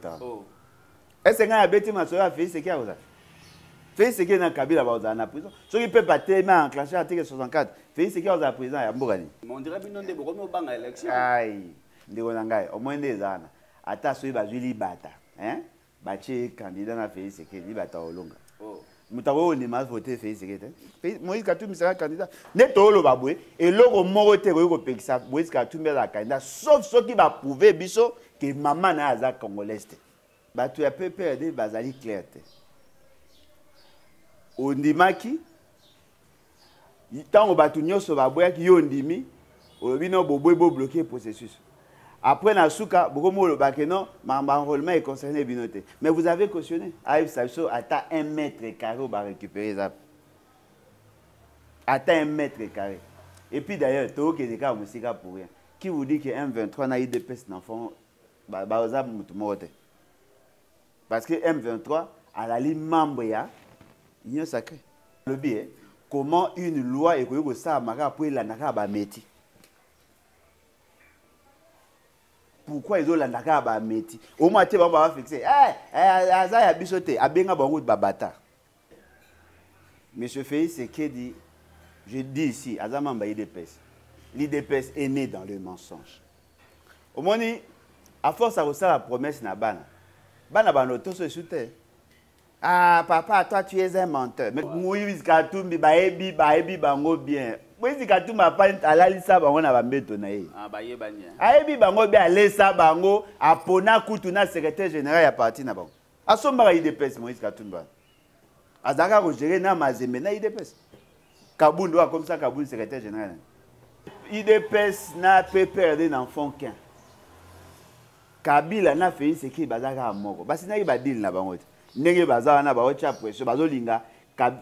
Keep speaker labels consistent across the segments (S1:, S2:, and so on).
S1: Oh.
S2: Est-ce que a bêti ma soeur a fait ce qu'il y a aux fait ce qu'il y a dans Kabila en prison. Ce qui peut pas tellement enclencher l'article 64. Fait ce qu'il y a aux prison à Mbogani.
S1: On dirait que nous devons au banc à l'élection.
S2: Aïe. Ndionangai, au moins des années. Ata soyi bazuli bata. Hein? Bachi candidat na fait ce qu'il y a bata olonga.
S1: Oh.
S2: Mutawo ni ma voter fait ce qu'il y a. Moïse Katumbi sera candidat. Neto lo babwe et loko moko te ko pekisa Moïse Katumbi la candidat sauf ceux qui va prouver biso que maman na aza congolaise. Batu ya PPRD bazali clair te. Ondimaki tango batu nyonso baboyaki yo ndimi obino boboy bo bloquer processus. Après na suka bokomo lo bakeno enrôlement est concerné binoté. Mais vous avez cautionné. Aïe Sasso ata 1 mètre carré ba récupérer ça. Ata 1 mètre carré. Et puis d'ailleurs, to ke deka musika pour rien. Qui vous dit que M23 na IDPS n'enfant ba oza mutu mote. Parce que M23 a la ligne membre ya Union sacrée. Le bien, comment une loi est que ça mara pour la naka ba meti. Pourquoi ils ont la naka ba meti? Au moins te ba fixer. Aza ya bisoté, abenga bango de babata. Monsieur Félix Sekedi, je dis ici, Azama mba IDPS. L'IDPS est né dans le mensonge. Au moins à force à recevoir la promesse na bana. Bana banoto se soute. Ah papa, toi tu es un menteur. Mais Moïse Katumbi baebi bango bien. Moïse Katumbi a pas alalisa bango na bambeto na ye.
S1: Ah bayebanya.
S2: Aebi bango bien alesa bango apona kutuna secrétaire général ya parti na bango. Asomba IDPS Moïse Katumbi. Azaka ko gérer na mazembe na IDPS. Kabundu a comme ça Kabundu secrétaire général. IDPS na PPRD n'en font qu'un. Kabila na fait ce qui bazaka moko. Basi na ba deal na bango. Ndenge bazaka na ba ocha pression bazolinga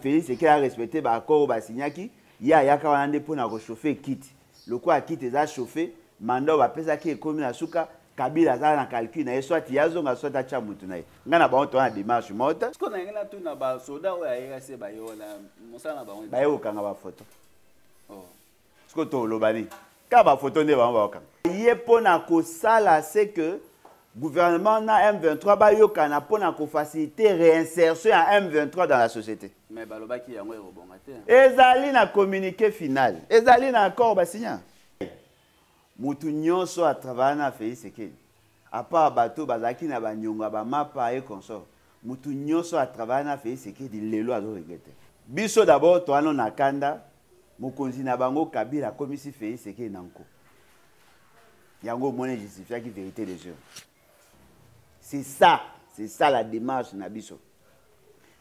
S2: fait ce qui a respecté ba accord ba signaki ya yaka wana nde pona ko chauffer kit. Le quoi kit eza chauffer mando ba pesa ki ekomi na suka Kabila za na calcul na soit yazonga soit acha mutu na ye. Ngana ba on na démarche mota.
S1: Est-ce qu'on a ngena tu na ba soda o ya se ba yo na mosala bango.
S2: Ba yo kanga ba photo.
S1: Oh.
S2: Est-ce que to lobani? Ka ba photo nde ba kanga. Ye pona ko sala c'est que gouvernement na M23 ba yokana pona ko faciliter réinsertion à M23 dans la société.
S1: Mais balobaki yango ebonga te.
S2: Ezali na communiqué final. Ezali na accord ba signa. Mutu nyonso a travailler na Félix Sekedi. À part bateau bazaki na banyonga ba mapa et consort. Mutu nyonso a travailler na Félix Sekedi lelo azo regretter. Biso d'abord to ano na kanda mokonzi na bango Kabila komisi Félix Sekedi nanko. Yango mone justifia ki vérité des yeux. C'est ça la démarche Nabiso.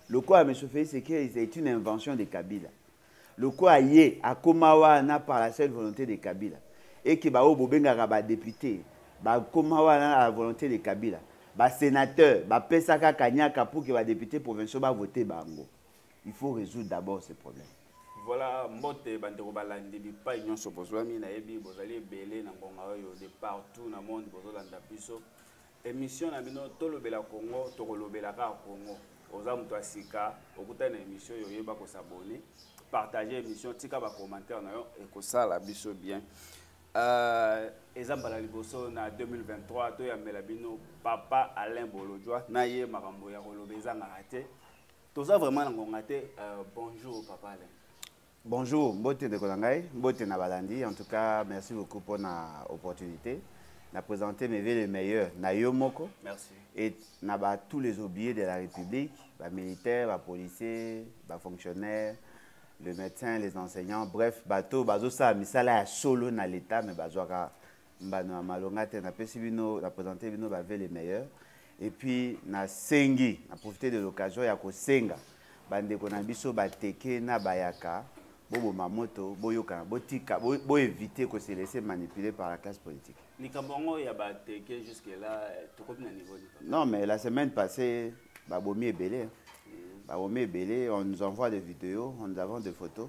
S2: Le quoi, M. Félix Sekedi, c'est une invention de Kabila. Le quoi, à Komawa, n'a par la seule volonté de Kabila. Et que ba Bobenga ba député, ba Komawa n'a la volonté de Kabila. Ba sénateur, ba Pesaka Kanyaka pour que ba député provincial ba voter bango. Il faut résoudre d'abord ces problèmes.
S1: Voilà, mbote bandeko balandi bi pa union sopozwami na yebi bozali belé na ngonga yo de partout na monde bozolanda biso. Émission na bino tolobela Congo tokolobela ka Congo oza muto asika okuta na émission yo yeba ko s'abonner partager émission tika ba commentaire na yo et ko sala biso bien ezambala liboso na 2023 to ya mela bino papa Alain Bolojwa na ye makambo ya kolobeza ngate toza vraiment na ngonga te bonjour papa Alain.
S2: Bonjour, mbote de Konangai, mbote na balandi. En tout cas, merci beaucoup pour l'opportunité. Na présenter mes vœux les meilleurs na Yomoko.
S1: Merci.
S2: Et na ba tous les oubliés de la République, les militaires, les policiers, les fonctionnaires, les médecins, les enseignants, bref, bateau, bazo ça misala solo na l'état mais bazo ka mbano malonga te na pesi bino na présenter bino ba vœux les meilleurs. Et puis na sengi, na profiter de l'occasion ya ko senga bande ko na biso ba teke na bayaka. Bobo mamoto, boyoka, botika, bo éviter que se laisser manipuler par la classe politique.
S1: Nikambongo ya ba teke jusque là, tu connais le niveau.
S2: Non, mais la semaine passée, Babomi est belé. Babomi est belé, on nous envoie des vidéos, on nous envoie des photos.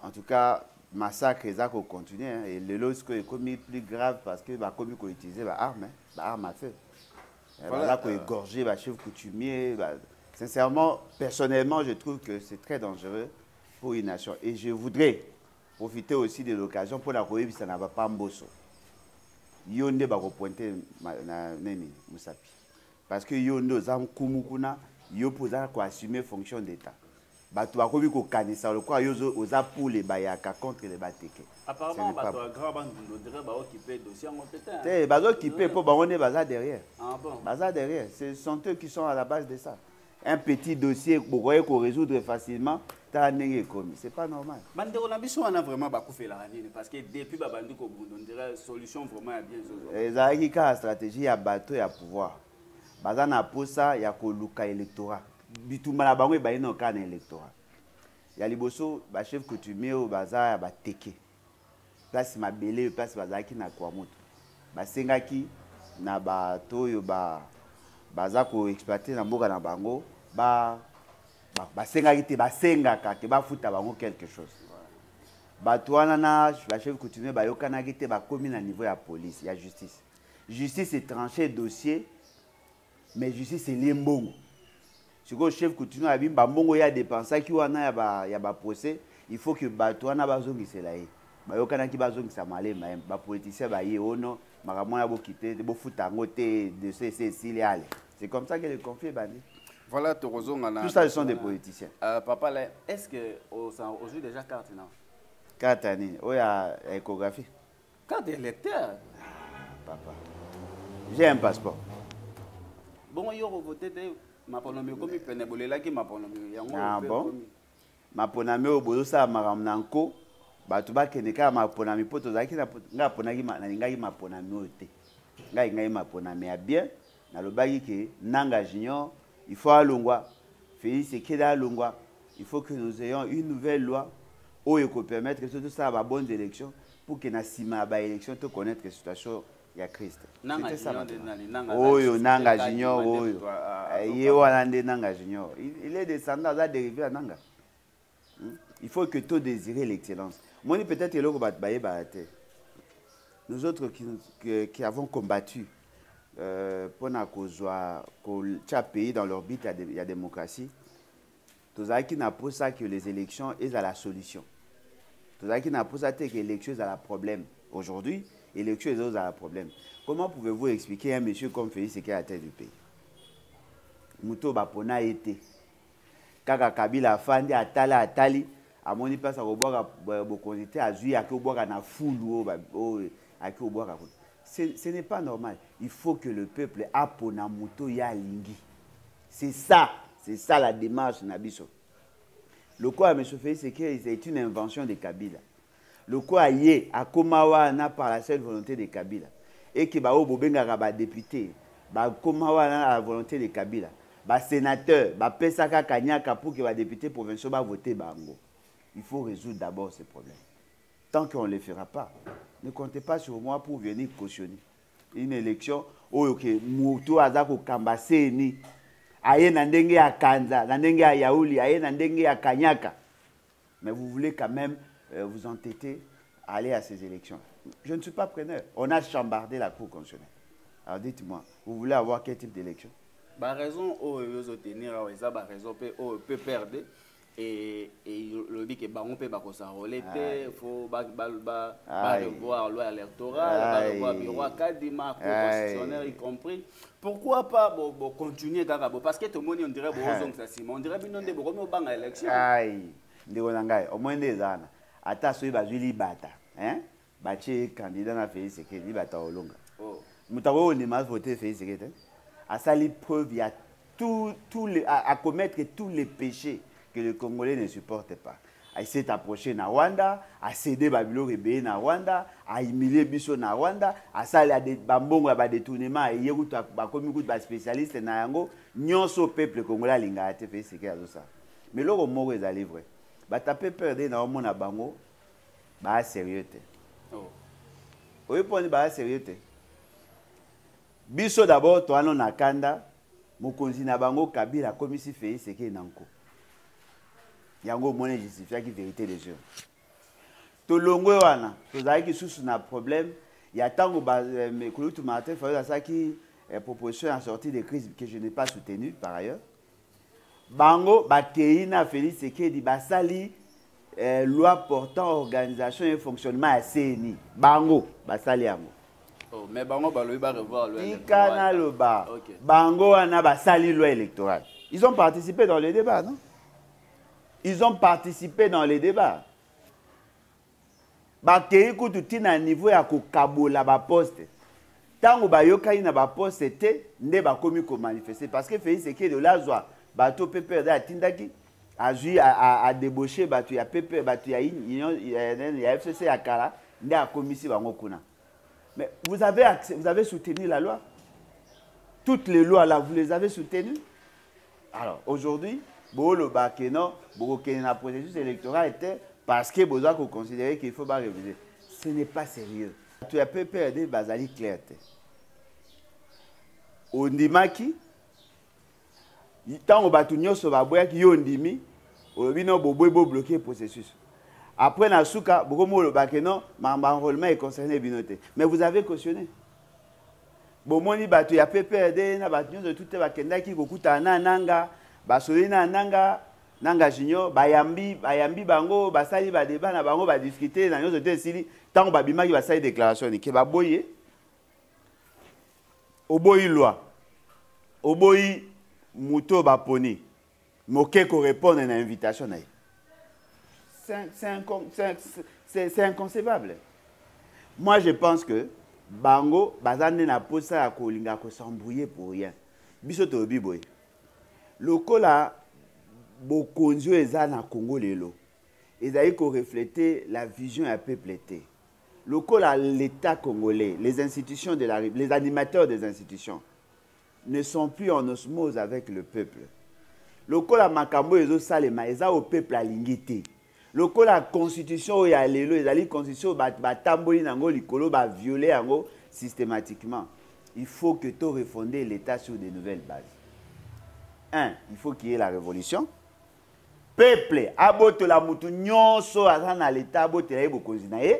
S2: En tout cas, massacre et ça continue. Et le lot est commis plus grave parce que bah comme qu'on utilisait arme à feu. Voilà qu'on égorger bah chef coutumier. Sincèrement, personnellement, je trouve que c'est très dangereux pour une nation. Et je voudrais profiter aussi de l'occasion pour la Koyebi, ça n'a pas mbosso. Yonde va pointer na neni Moussapi. parce que yo ndo za nkumukuna yo poza ko assumer fonction d'état bato bakobi ko kanisa le quoi yo oza pour les bayaka contre les bateke
S1: apparemment bato grand bande on dirait ba occuper dossier en peut-être
S2: te bazo occuper pour ba on est baza derrière
S1: ah bon
S2: baza derrière ce sont eux qui sont à la base de ça un petit dossier pour qu'on résoudre facilement c'est pas normal.
S1: Bande on a besoin vraiment bakufela nini parce que depuis babandi ko bundo on dirait solution vraiment bien zozo
S2: ezaki ka stratégie ya bateau ya pouvoir baza na posa ya koluka électorat bitumba na bango ba ino kana électorat ya liboso ba chef coutumier o baza ya bateke place mabele place bazaki na kwa moto basengaki na bato yo baza ko exploiter na mboka na bango basengaki te basengaka ke bafuta bango quelque chose bato wana na ba chef coutumier bayokanaki te bakomi na niveau ya police ya justice est tranché dossier mais justice est limbongo. Si le chef coutumier a bien mbongo ya dépenser qui wana ya ba procès, il faut que bato wana bazongisa la ye. Ba yokana ki bazongisa malema ba politicien ba ye ono makamwa ya bokite bo futango te de c'est allé. C'est comme ça que le conflit est banni.
S1: Voilà tout
S2: ça ce sont des politiciens.
S1: Papa là, est-ce que aujourd'hui déjà carte non?
S2: Carte année, o ya échographie.
S1: Carte d'électeur.
S2: Papa. J'ai un passeport.
S1: Bon yo voter ma ponomi comme penebole là qui ma ponomi yango.
S2: Ah bon. Ma ponomi o bozo sa maram nanko bato ba keneka ma ponomi poto zaki na nga ponaki na ngai ma ponomi ote. Ngai ma ponomi a bien na lobaki ke nanga junior il faut alongwa Félix Sekeda alongwa il faut que nous ayons une nouvelle loi où il peut permettre que tout ça va bonnes élections pour que na sima ba élection te connaître la situation ya Christ.
S1: C'était ça.
S2: Oyo nanga junior oyo. Yewa nande nanga junior. Il est descendant à dériver à nanga. Il faut que tout désirer l'excellence. Moi peut-être que l'autre baye barate. Nous autres qui avons combattu pour na kozwa ko chaque pays dans l'orbite il y a démocratie. Tous qui n'a pas ça que les élections est à la solution. Tous qui n'a pas ça que l'élection est à la problème. Aujourd'hui, l'élection est à la problème. Comment pouvez-vous expliquer un monsieur comme Félix qui est à la tête du pays? Muto Bapona été. Kaka Kabila Fandi Atali, à mon place à Oboga Bokonité, à Zui, à Koboga na foule, à Koboga. Ce n'est pas normal. Il faut que le peuple apona Muto ya lingi. C'est ça la démarche Nabiso. Le quoi, M. Félix, c'est une invention de Kabila. Le quoi yé à Komawa n'a par la seule volonté de Kabila et que ba obobenga ba député ba Komawa n'a la volonté de Kabila ba sénateur ba pesaka kanyaka pour que ba député provinciaux ba voter bango. Il faut résoudre d'abord ces problèmes. Tant qu'on ne le fera pas, ne comptez pas sur moi pour venir cautionner une élection où mutu azako kambaseni aye na ndenge ya kanza na ndenge ya yauli aye na ndenge ya kanyaka. Mais vous voulez quand même vous entêter à aller à ces élections. Je ne suis pas preneur. On a chambardé la Cour constitutionnelle. Alors dites-moi, vous voulez avoir quel type d'élection?
S1: La raison où vous tenir, c'est la raison où peut perdre et le dit que on peut pas s'enrôler, il faut revoir loi électorale, revoir bureau académique, constitutionnel y compris. Pourquoi pas continuer parce que tout le monde on dirait on dirait bien on devrait au banc à l'élection.
S2: Aïe, ndeko nangai, au moins des années. Ata soyi bazuli bata, hein? Bache candidat na Félix Sekedi bata olonga. Oh. Mutako on demande voter Félix Sekedi. À sali preuve il y a à commettre tous les péchés que le Congolais ne supporte pas. À essayer d'approcher na Rwanda, à céder Babilo rebelle na Rwanda, à humilier biso na Rwanda, à sali à des bambongo ba détournement et yeruta ba komi kutu ba spécialiste na yango, nyonso peuple congolais linga ate Félix Sekedi azosa. Mais loko moko ezali vrai. Ba taper perdre na omona bango ba sérieux te. Oh. Oui poni ba sérieux te. Biso d'abord to ano nakanda mokonzi na bango Kabila komisi Félix Sekedi nanko. Yango mone justifia ki vérité des yeux. To longwe wana to zaki susu na problème ya tango ba Kulutu Martin fa ça qui proposition en sortie de crise que je n'ai pas soutenu par ailleurs. Bango Bakeina Félix Sekedi basali loi portant organisation et fonctionnement à CENI. Bango basali yango.
S1: Oh, mais bango balobi ba revoir loi
S2: électorale. Tikana loba. Bango wana basali loi électorale. Ils ont participé dans les débats, non? Ils ont participé dans les débats. Bakei kutu tina niveau ya kokabola ba poste. Tango bayokai na ba poste te nde bakomi ko manifester parce que Félix Sekedi de lazwa bato PPRD atindaki a débauché bato ya PP bato ya FCC ya kala nde akomisi bango kuna. Mais vous avez soutenu la loi. Toutes les lois là vous les avez soutenues. Alors aujourd'hui, bolo bakeno, boko kena processus électoral était parce que vous avez considéré qu'il faut pas réviser. Ce n'est pas sérieux. Tu as PPRD bazali clair. Ondimaki, tant que batu nyoso baboya ki yondimi, obino bobo bloquer processus. Après na suka, boko mo lo bakeno, ma enrôlement est concerné binoté. Mais vous avez cautionné. Bomoni batu ya PPRD na batu nyoso tout bakenda ki kokuta na nanga, basoli na nanga. Nanga junior bayambi bango basali ba débat na bango ba discuter na nyoso te sili tant ba bimaki basali déclaration ni ke ba boye oboyi loi oboyi muto ba poni moke ko répondre à invitation na c'est inconcevable. Moi je pense que bango bazane na posa ya kolinga ko s'embrouiller pour rien biso to biboy lokola Bokonzo eza na Congo lelo. Ezali ko refléter la vision ya peuple té. Lokola l'État congolais, les institutions de la les animateurs des institutions ne sont plus en osmose avec le peuple. Lokola makambo ezo salema eza au peuple alingité. Lokola constitution ya lelo ezali constitution ba tamboli nango likolo ba violer yango systématiquement. Il faut que tu refonder l'État sur de nouvelles bases. Un, il faut qu'il y ait la révolution. Peuple, abote la mutu nyonso azana l'état abote la bokonzi na ye.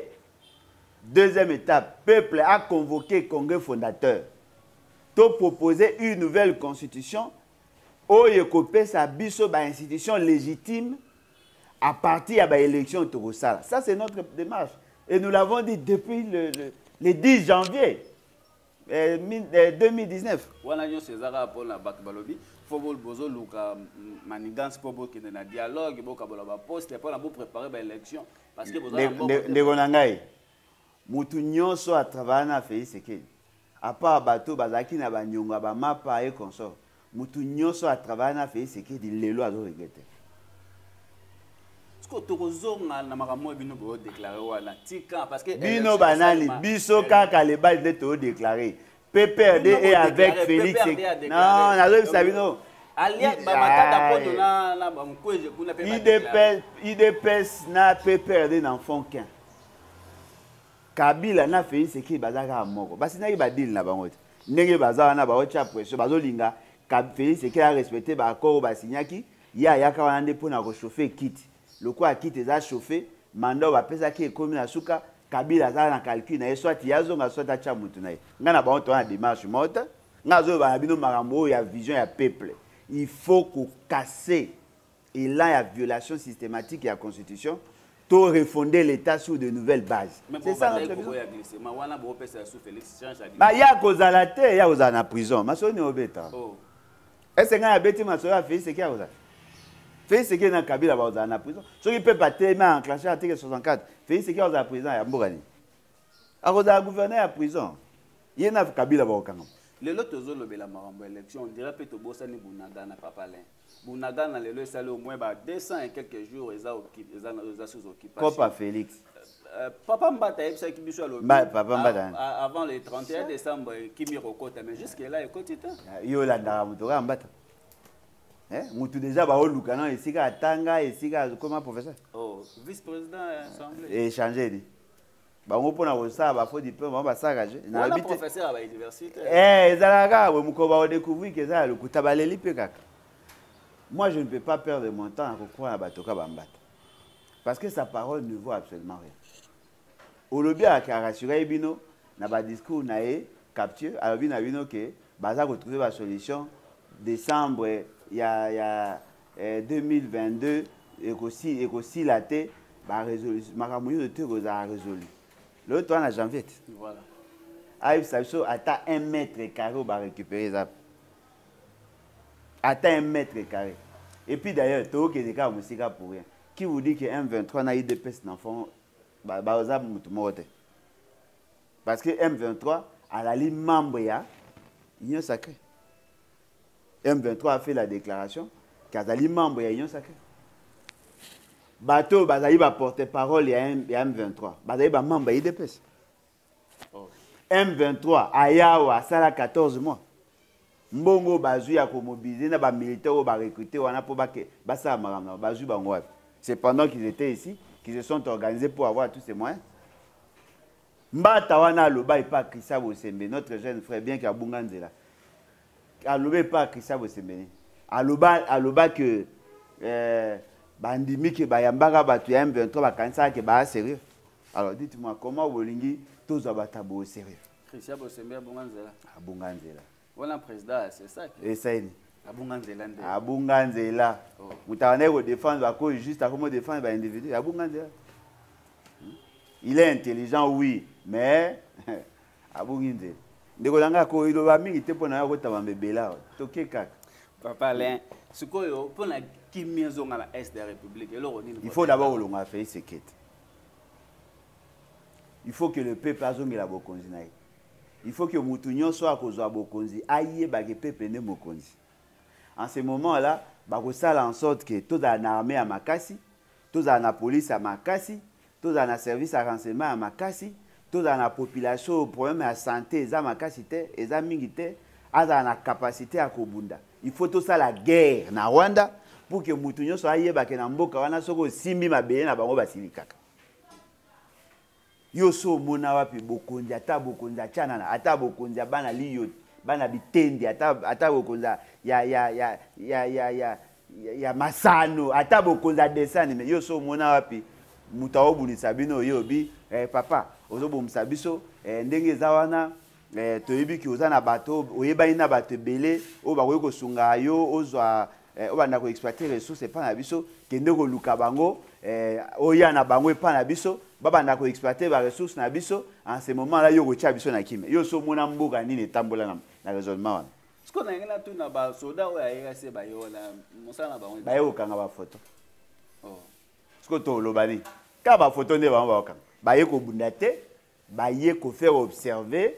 S2: Deuxième étape, peuple a convoqué congrès fondateur. To proposer une nouvelle constitution oyo kopesa biso ba institution légitime à partir de l'élection Torosala. Ça c'est notre démarche et nous l'avons dit depuis le 10 janvier 2019.
S1: Wana nyo César pour la bakbalobi. Faut bozo luka manigance pour que na dialogue boka bola ba poste pour la bo préparer ba élection parce que bozo
S2: ndeko nangai mutu nyonso a travailler na Félix Sekedi à part bato bazaki na banyonga ba mapa et consort mutu nyonso a travailler na Félix Sekedi lelo azo regretter
S1: ko tokozonga na makambo bino bo déclarer wana tika parce que
S2: bino banani biso kaka le bal de to déclarer PPRD est avec Félix Sekedi. Non, nazo sabino. IDPS na PPRD n'en font qu'un. Kabila na Félix Sekedi bazaka moko. Basi na ba deal na bango. Ndenge bazaka na ba ocha pression bazolinga Félix Sekedi a respecté ba accord ba signaki ya yaka wana nde pona ko chauffer kit. Le quoi kit eza chauffer mando ba pesa ki ekomi na suka Kabila za na calcul na soit yazo nga soit acha mutu na ye. Nga na ba on na démarche mota. Nga zo ba bino makambo ya vision ya peuple. Il faut qu'on casser et là il y a violation systématique de la constitution. To refonder l'État sur de nouvelles bases. C'est ça notre vision. Bah ya kozala te ya kozala na prison. Maso ni obeta. Oh. Est-ce que nga beti maso ya Félix Sekedi kozala? Félix Sekedi na Kabila ba kozala na prison. Ceux qui peut pas tellement enclencher l'article 64. Félix Sekedi kozala président ya Mbogani. A kozala gouverneur ya prison. Yena Kabila ba okanga.
S1: Lelo tozo lobela makambo élection on dirait peut to bossa ni Bunaga na Papalin. Bunaga na lelo sali au moins ba 200 et quelques jours eza sous occupation.
S2: Papa Félix.
S1: Papa Mbata epsa ki biso lobi.
S2: Papa Mbata.
S1: Avant le 31 décembre Kimi Rokota mais jusque là écoute
S2: yo la ndara mutoka Mbata. Mutu déjà ba oluka non esika atanga esika comment professeur.
S1: Oh, vice-président assemblée.
S2: Et changer dit. Bango pona ko sa ba fo diplôme ba sagaje
S1: na habite professeur à l'université.
S2: Ezalaka we mukoba o découvrir que ça le kutabaleli pe kaka. Moi je ne peux pas perdre mon temps à croire à batoka bambata. Parce que sa parole ne vaut absolument rien. Olobi a rassuré bino na ba discours na e capture alobi na bino que baza ko trouver ba solution décembre il y a 2022 et aussi la té ba résolution makamuyo de te goza résolu. L'autre en janvier.
S1: Voilà.
S2: à 1 mètre carré, on va récupérer ça. Atteint 1 mètre carré. Et puis d'ailleurs, tout le monde est pour rien. Qui vous dit que M23 n'a eu de peste d'enfants, parce que M23, à la ligne membre, il y a l'Union sacrée. M23 a fait la déclaration qu'à la ligne membre, il y a l'Union sacrée. Bateau, Bazaï va porter parole, il y a M23. Bazaï va membre, il y a des pestes. M23, Ayawa, ça a 14 mois. Mbongo bazui a mobilisé na ba militaires ou ba recruter wana pour basa maramna bazui bango. C'est pendant qu'ils étaient ici qu'ils se sont organisés pour avoir tous ces moyens. Mbata wana loba et pas Christa Bosembe, notre jeune frère bien qu'il Bunganzela. Aloba pas Christa Bosembe. Aloba que bandimi que bayambaka batu ya M23 bakanisa que ba sérieux. Alors dites-moi comment Bolingi tous abatabo au sérieux.
S1: Christa Bosembe à Bunganzela.
S2: À Bunganzela.
S1: Voilà président, c'est ça.
S2: Et ça est.
S1: Abunganzela.
S2: Abunganzela. Vous avez défendre à cause juste à comment défendre l'individu. Abunganzela. Il est intelligent, oui, mais Abunganzela. Ndekolanga ko ilo ba mingi te pona ko taba mbebela. Toke kaka.
S1: Papa Alain, ce qu'on pona kimia zonga la est de la République.
S2: Il faut d'abord longa faire ce quête. Il faut que le peuple azongi la bokonzi naï. Il faut que Moutounion soit à cause de Bokonzi. Aïe, peuple ne Mokonzi. En ce moment-là, ça en sorte que tout a une armée à Makassi, tout a une police à Makassi, tout a un service à renseignement à Makassi, tout a une population problème à santé, à Makassi, et à Mingite, à la capacité à Kobunda. Il faut tout ça la guerre na Rwanda pour que Moutounion soit aïe, que Namboka wana soko simbi mabeye na bango basilikaka. Yoso mona wapi bokonzi ata bokonzi achana ata bokonzi bana liyo bana bitendi ata bokonzi ya masano ata bokonzi desani mais yoso mona wapi mutawo bunisa bino yobi papa ozobo musabiso ndenge zawana toyebi ki ozana bato oyeba ina bato belé o ba ko sunga yo ozwa obanda ko exploiter ressources pa na biso kende ko luka bango oya na bango pa na biso babanda ko exploiter ba ressources na biso en ce moment là yo ko tia biso na kime yo so mona mboka nini tambola na raisonnement wana
S1: ce qu'on a ngela tu na ba soda o ya se ba yo la musana ba
S2: ba yo kanga ba photo
S1: oh
S2: ce que to lobani ka ba photo ne ba ba kanga ba ye ko bundate ba ye ko faire observer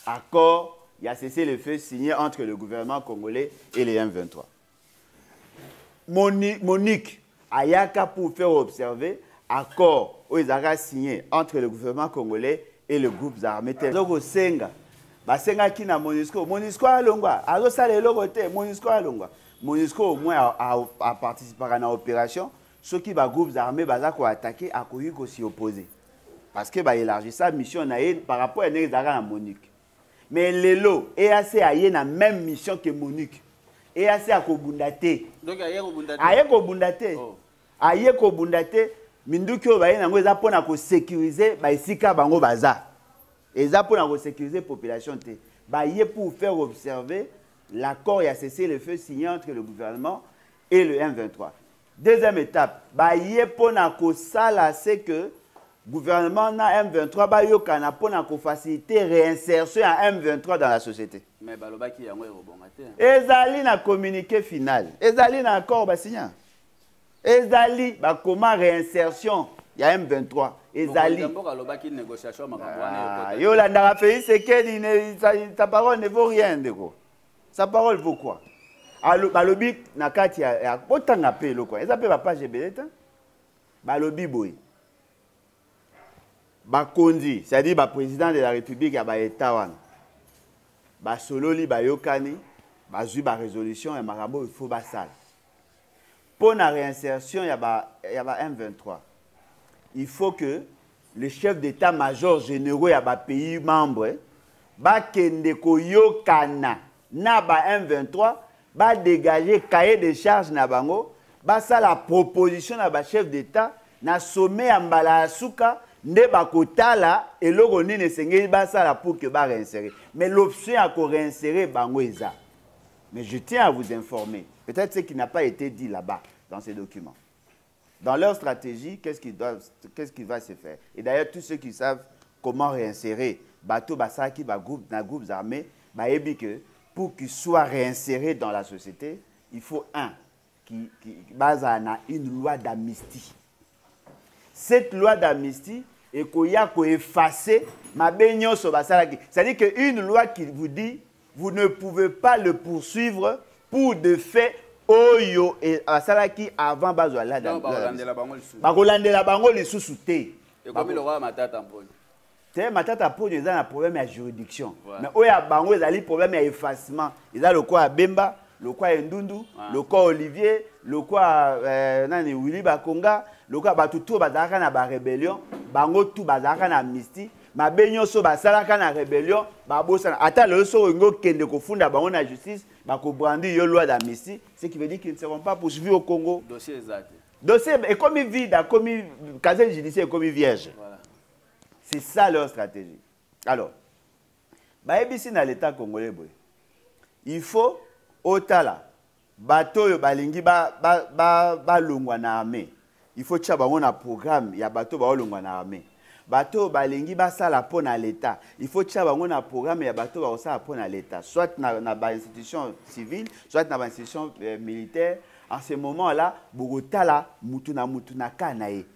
S2: accord. Il y a cessé le feu signé entre le gouvernement congolais et les M23. Monique Ayaka pour faire observer accord où ils ont signé entre le gouvernement congolais et le groupe armé. Donc Senga, Basenga qui na Monisco, Monisco a longwa, azo sale logote, Monisco a longwa. Monisco au moins a participé à l'opération. Ceux qui ba groupes armés baza ko attaquer a couru ko s'y opposer. Parce que ba élargir sa mission naïe par rapport à Nezara à Monique. Mais Lelo, EAC a la même mission que Monique. EAC a Kobundate.
S1: Donc, Aye Kobundate.
S2: Aye Kobundate. Aye Kobundate. Mindukyo ba yena ngoza pona ko sécuriser ba isika bango baza. Eza pona ko sécuriser population te. Ba yé pour faire observer l'accord a cessé le feu signé entre le gouvernement et le M23. Deuxième étape, ba yé pona ko sala c'est que gouvernement na M23 ba yokana pona ko faciliter réinsertion à M23 dans la société.
S1: Mais balobaki yango ebongate.
S2: Ezali na communiqué final. Ezali na accord ba signé. Ezali ba comment réinsertion ya M23. Ezali.
S1: Balobaki négociation makambo.
S2: Yo la ndara pays c'est que ta parole ne vaut rien ndeko. Sa parole vaut quoi? Balobi na kati ya potanga pe loko. Eza pe ba page beleta. Balobi boy. Bakondi, c'est-à-dire le président de la République a État wana. Ba sololi ba yokani, ba zui ba résolution et marabo il faut ba sal. Pour la réinsertion il y a M23. Il faut que le chef d'état-major généraux ya ba pays membre ba kende ko yokana na ba M23 ba dégager cahier de charge na bango, ba ça la proposition na ba chef d'état na sommet ya mbala suka. Nde bakotala eloko nini esengeli basala pour que ba réinsérer. Mais l'option à réinsérer bango eza. Mais je tiens à vous informer, peut-être ce qui n'a pas été dit là-bas dans ces documents. Dans leur stratégie, qu'est-ce qui va se faire? Et d'ailleurs tous ceux qui savent comment réinsérer bateau basaki ba groupe na groupes armés ba yebi que pour qu'ils soient réinsérés dans la société, il faut qui base na une loi d'amnistie. Cette loi d'amnistie est qu'on effacer ma baignon sur basalaki. C'est-à-dire qu'une loi qui vous dit vous ne pouvez pas le poursuivre pour de faits oyo et basalaki avant bazwala dans bakolandela bango lisusu te.
S1: Et comme le roi matata mponi.
S2: C'est matata mponi ils ont un problème de juridiction. Mais oya bango ils ont un problème d'effacement. Ils ont le quoi Bemba, le quoi Ndundu, le quoi Olivier, le quoi nani Willy Bakonga, le quoi batutu bazaka na ba rébellion, bango tout bazaka na amnistie. Ma benyo so basalaka na rébellion, babosana. Ata le so ngo kende ko funda bango na justice, bako brandi yo loi d'amnistie, ce qui veut dire qu'ils ne seront pas poursuivis au Congo.
S1: Dossier exact.
S2: Dossier est comme vide, comme casier judiciaire est comme vierge. Voilà. C'est ça leur stratégie. Alors, baebisi na l'état congolais boy. Il faut otala bateau balingi ba longwa na armée. Il faut tcha bango na programme ya bateau ba longwa na armée. Bateau balingi ba sala po na l'état. Il faut tcha bango na programme ya bateau ba sala po na l'état. Soit na ba institution civile, soit na ba institution militaire. En ce moment-là, Bogotala mutuna kanae.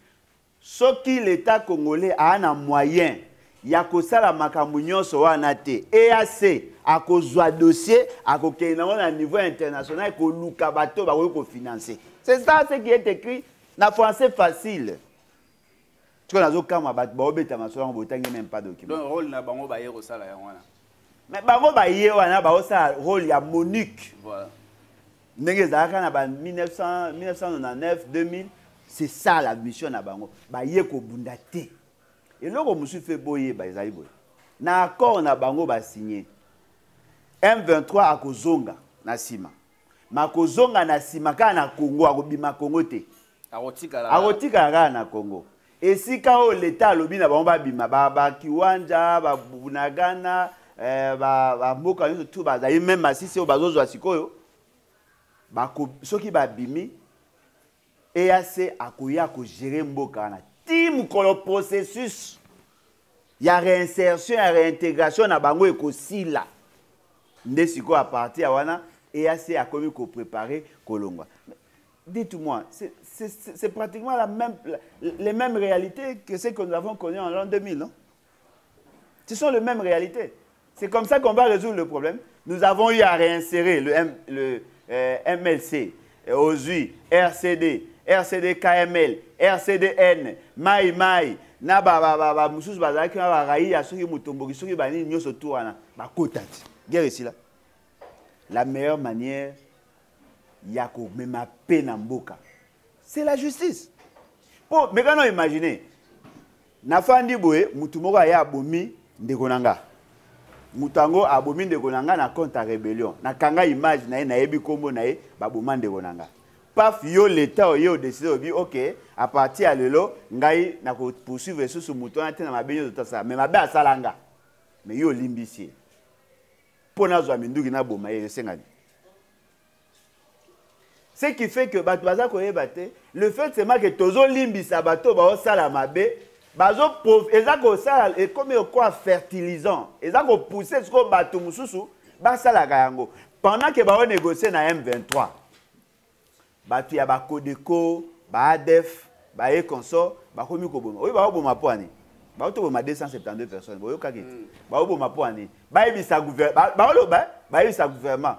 S2: Ce qui l'État congolais a un moyen, il y a que ça la makamunyo soit naté. EAC a cause dossier à un niveau international que Lukabato va financer. C'est ça ce qui est écrit dans français facile. Tu vois, même pas document.
S1: Donc, rôle na bango ba yero sala ya wana.
S2: Mais bango ba yero wana ba osa rôle ya Monique.
S1: Voilà.
S2: 1999, 2000, c'est ça la mission na bango. Ba yeko bundate. Et là, on fait boyer ba ezali boy. Na accord na bango ba signé. M23 a kozonga na sima. Ma kozonga na sima ka na Congo akobima Congo te. Akotika na Congo. Et si quand l'État lobi na bango ba bima ba Kiwanja ba Bunagana ba mboka yo tout ba zali même masisi o bazozo asikoyo. Ceux qui ba bimi EAC akoya ko gérer mboka na team ko le processus ya réinsertion ya réintégration na bango ekosila ndesiko à partir wana EAC a commis ko préparer kolongwa. Dites-moi, c'est pratiquement les mêmes réalités que ce que nous avons connu en l'an 2000, non? Ce sont les mêmes réalités. C'est comme ça qu'on va résoudre le problème. Nous avons eu à réinsérer le MLC, OZUI, RCD, RCD KML, RCDN, Mai, Naba, Moussous Bazaki, Raï, Asuki Mutomboki, Suki Bani, Nyoso Touana, Bakotati. Guerre ici là. La meilleure manière, Yako, mais ma peine en boca, c'est la justice. Bon, mais quand on imagine, Nafandi Boué, Moutumoga ya Abomi, Ndekonanga. Mutango abomi Ndekonanga na contre rébellion. Na kanga image na ebi kombo na e baboma Ndekonanga. Paf yo l'état yo décidé obi OK, à partir à lelo ngai na ko poursuivre sous mouton na mabenyo de ça. Mais mabe asalanga. Mais yo limbisi. Pona zo aminduki na boma e sengani. Ce qui fait que bato baza ko yebate, le fait c'est que tozo limbisa bato ba osala mabe. Bazo pauvre, ezako ça et comme quoi fertilisant, ezako pousser ce que bato mususu ba sala kayango. Pendant que ba négocier na M23. Bato ya ba Codeco, ba ADF, ba e consort, ba komi ko boma. Oui ba boma po ani. Ba to boma 272 personnes. Boyo kaketi. Ba boma po ani. Ba ebisa gouvernement, ba ebisa gouvernement.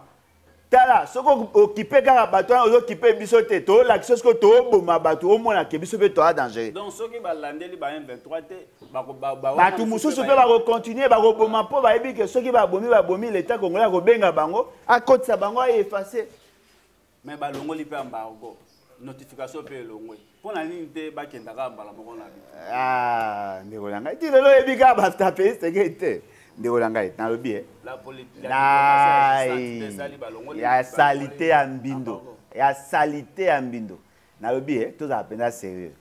S2: Tala, ce qu'on occupé car bateau on occupé bisoté to la chose que to boma bateau au moins que bisoté to a danger.
S1: Donc ceux qui va lander li ba M23 te
S2: ba tout mususu pe ba continuer ba boma po ba ebi que ceux qui va bomi l'état congolais ko benga bango à côté sa bango a effacé.
S1: Mais ba longo li pe embargo notification pe longo. Pour la ligne te ba kenda ka mbala moko na bi.
S2: Ah, ndeko langa ti lelo ebi ka ba taper c'est que te. Ndeolangai na lobi
S1: la politique
S2: ya salité ya mbindo ya salité ya mbindo na lobi tous apenda sérieux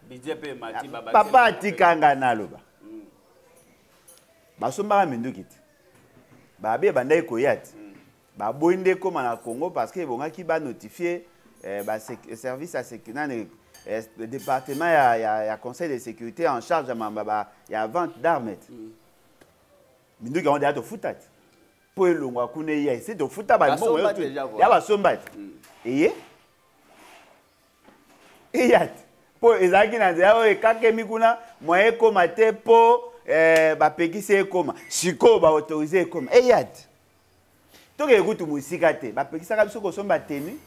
S1: budget pe mati baba
S2: papa atikanga na loba basomba minduki ti babe bandai koyati ba boinde koma na Congo parce que bongaki ba notifier ba service à sécurité le département ya conseil de sécurité en charge ya vente d'armes. Minduki on déjà to futati. Pour elongwa kune ya essayer de futa ba mo yo. Ya ba sombati. Eye? Eyat. Po ezaki na nzela oyo ekakemi kuna moye ekoma te po bapekisi ekoma sikoyo baautorize ekoma eyat tokeye kutu mosika te bapekisaka biso kosomba teni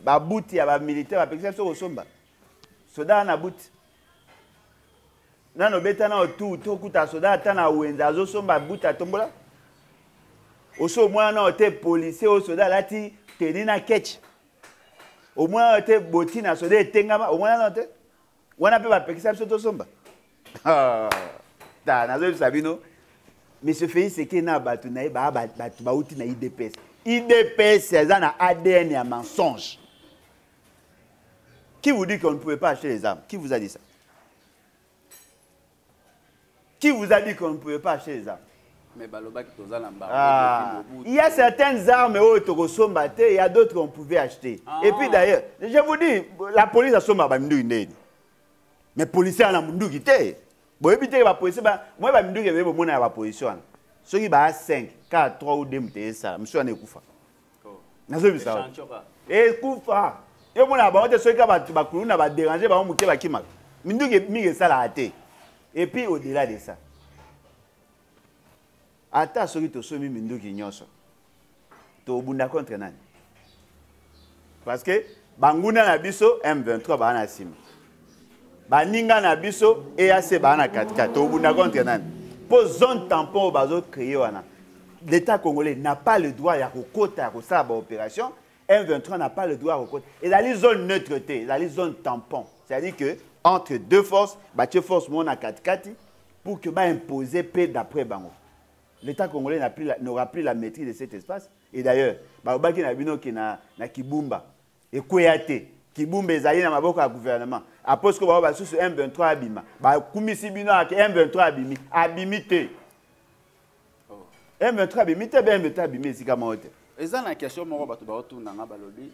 S2: babuti ya bamilitaire bapekisa biso kosomba soda na buti nano beta na otu tokuta soda ata na wenza azosomba buti atombola oso omwana na ote policier o soda alati teni na ketch au moins te botina so de tengama au moins non te wana pe ba pekisa biso to somba ta na zo sabino monsieur Félix c'est que na batu na batu ba uti na IDPS c'est un ADN et un mensonge. Qui vous dit qu'on ne pouvait pas acheter les armes? Qui vous a dit ça? Qui vous a dit qu'on ne pouvait pas acheter les armes?
S1: Mais
S2: il y a certaines armes où il y a d'autres qu'on pouvait acheter. Et puis d'ailleurs, je vous dis, la police a somba bandu mais les policiers ont mundu quitté. Bon, éviter la police, moi je mundu que vous avez la position. Ceux qui ont 5, 4, 3 ou 2 moutés ça, monsieur on est koufa. Nazo bisa. Et koufa. Et mon abord de ceux qui ont kuluna ba déranger ba mouté ba kimak. Mundu que mi ça la raté. Et puis au-delà de ça. Ata soki to somi minduki nyonso to bunda contre nani parce que banguna na biso M23 ba na sim baninga na biso EAC ba na 4-4 to bunda contre nani po zone tampon bazo créer wana l'état congolais n'a pas le droit ya kokota ya kosala ba opération M23 n'a pas le droit à kokota et dans les zones neutreté dans les zones tampon c'est-à-dire que entre deux forces ba force mon na 4-4 pour que ba imposer paix d'après bango. L'État congolais n'aura plus la maîtrise de cet espace. Et d'ailleurs, Baobaki Nabino qui na Kibumba et Kouéate, Kibumba ezali na maboko ya gouvernement. Après que Baobaki sous M23 abima, Kumisi bino ak M23 abimité. M23 abimité, M23 abimé sika maote.
S1: Et ça la question moko bato ba retourna nga balobi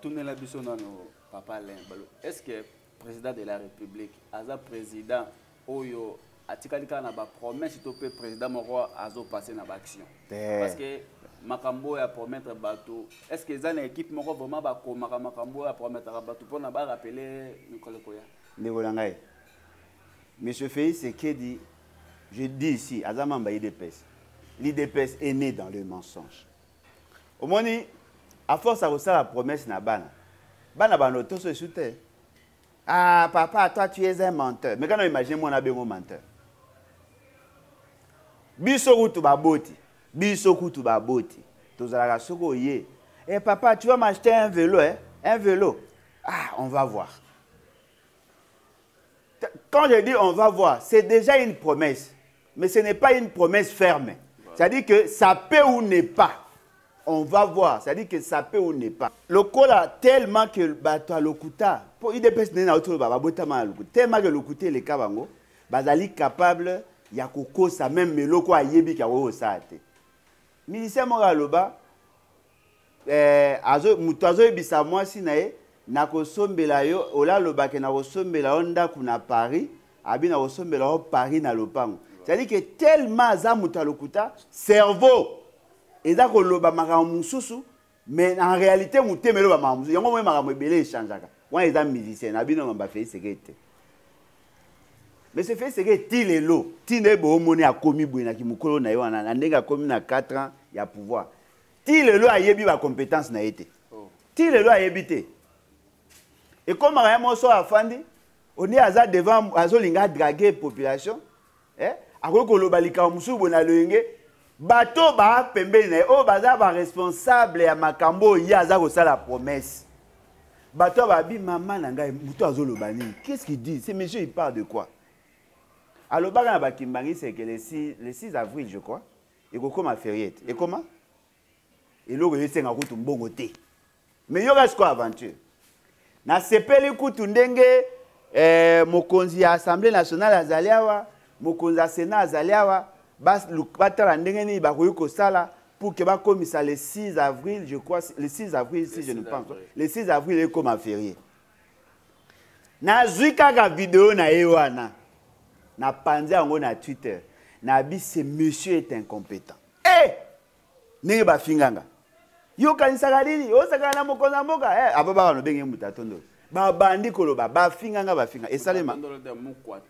S1: tourner la biso nano papa Alain balo. Est-ce que président de la République, aza président oyo atikalika na ba promesse to pe président moko azo passer na ba action parce que makambo ya promettre bato est-ce que za na équipe moko vraiment ba ko makambo ya promettre bato pour na ba rappeler Nicolas Koya
S2: Ndeko ngai monsieur Félix Sekedi je dis ici azamamba IDPS l'IDPS est né dans le mensonge au moni à force à ça la promesse na bana banoto se soute ah papa toi tu es un menteur mais quand on imagine moi on a besoin menteur biso kutu baboti tozalaka soko ye eh papa tu vas m'acheter un vélo hein un vélo ah on va voir quand je dis on va voir c'est déjà une promesse mais ce n'est pas une promesse ferme c'est-à-dire que ça peut ou n'est pas on va voir c'est-à-dire que ça peut ou n'est pas le cola tellement que bato lokuta pour IDPS na autour babota ma lokuta tellement que lokuta les kabango bazali capable ya kokosa même meloko ayebi ka wo sate ministère mo galoba azo mutazo ebisa mwasi na ye na kosombela yo ola loba ke na kosombela onda kuna Paris abi na kosombela o Paris na lopango c'est-à-dire que tellement za mutalokuta cerveau eza ko loba makambo mususu mais en réalité mutemelo ba makambo yango mo makambo ebele échangeaka wana eza musicien abino mamba fait secret. Mais c'est fait c'est que Tilelo, Tinebo moni a commis boina ki mukolo na yo na ndenga commis na 4 ans ya pouvoir. Tilelo a yebi ba compétence na été. Tilelo a yebité. Et comme rien mo so afandi, on est aza devant azolinga draguer population, akoko lobalika musu bona loyenge, bato ba pembe na o baza ba responsable ya makambo ya aza ko sala promesse. Bato ba bi maman na ngai muto azolobani. Qu'est-ce qu'il dit? Ces messieurs ils parlent de quoi? Alors, c'est que le 6 avril, je crois, il y a comme férié. Et comment? Et là, il y a un bon côté. Mais il y a quoi aventure? Na sepeli kutundenge mokonzi ya Assemblée nationale azaliawa, mokonzi ya Sénat azaliawa, bas batala ndenge ni bakoyiko sala pour que ba komisa le 6 avril, je crois, le 6 avril si je ne pense pas. Le 6 avril est comme férié. Na zuika ka vidéo na ewana. Na panzi yango na Twitter Nabi, ce monsieur est incompétent. Eh! N'est pas finganga. Yo kanisakadini, yo sakana mokonza mboka. Eh, ababa no benge mutatondo. Ba bandi koloba, ba finganga ba finga. Esalema.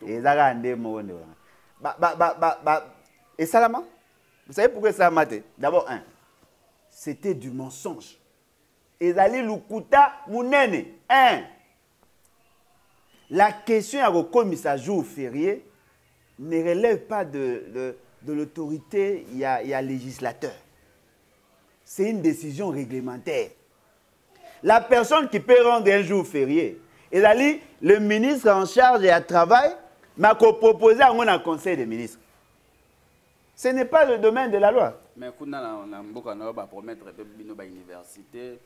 S2: Ezaka nde monde wana. Esalama. Vous savez pourquoi ça mate? D'abord c'était du mensonge. Ezali lukuta munene. La question à commissaire jour férié ne relève pas de l'autorité, il y a législateur. C'est une décision réglementaire. La personne qui peut rendre un jour férié, ezali le ministre en charge et à travail m'a proposé à mon conseil des ministres. Ce n'est pas le domaine de la loi.
S1: Mais on a promettre une université